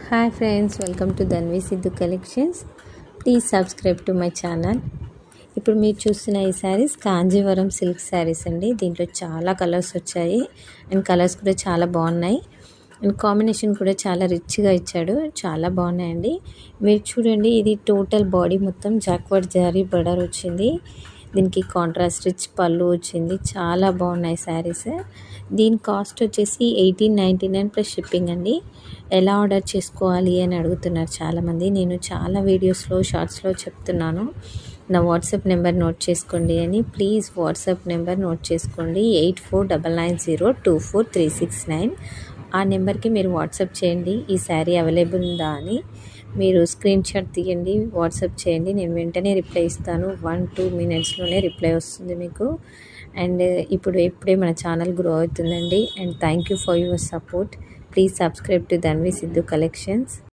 Hi friends, welcome to Dhanvi Siddhu collections. Please subscribe to my channel. ఇప్పుడు మీరు చూస్తున్న ఈ శారీస్ కాంజీవరం సిల్క్ శారీస్ అండి. దీంట్లో చాలా కలర్స్ వచ్చాయి అండ్ కలర్స్ కూడా చాలా బాగున్నాయి అండ్ కాంబినేషన్ కూడా చాలా రిచ్గా ఇచ్చాడు. చాలా బాగున్నాయండి. మీరు చూడండి, ఇది టోటల్ బాడీ మొత్తం జాక్వర్డ్ జారీ బర్డర్ వచ్చింది. దీనికి కాంట్రాస్ట్ రిచ్ పళ్ళు వచ్చింది. చాలా బాగున్నాయి శారీస్. దీని కాస్ట్ వచ్చేసి 1899 ప్లస్ షిప్పింగ్ అండి. ఎలా ఆర్డర్ చేసుకోవాలి అని అడుగుతున్నారు చాలామంది. నేను చాలా వీడియోస్లో షార్ట్స్లో చెప్తున్నాను, నా వాట్సాప్ నెంబర్ నోట్ చేసుకోండి అని. ప్లీజ్ వాట్సాప్ నెంబర్ నోట్ చేసుకోండి, 8499243669. ఆ నెంబర్కి మీరు వాట్సాప్ చేయండి ఈ శారీ అవైలబుల్ ఉందా అని. మీరు స్క్రీన్ షాట్ తీయండి, వాట్సాప్ చేయండి. నేను వెంటనే రిప్లై ఇస్తాను. 1-2 మినిట్స్లోనే రిప్లై వస్తుంది మీకు. అండ్ ఇప్పుడే మన ఛానల్ గ్రో అవుతుందండి. And thank you for your support. Please subscribe to Dhanvi Siddhu collections.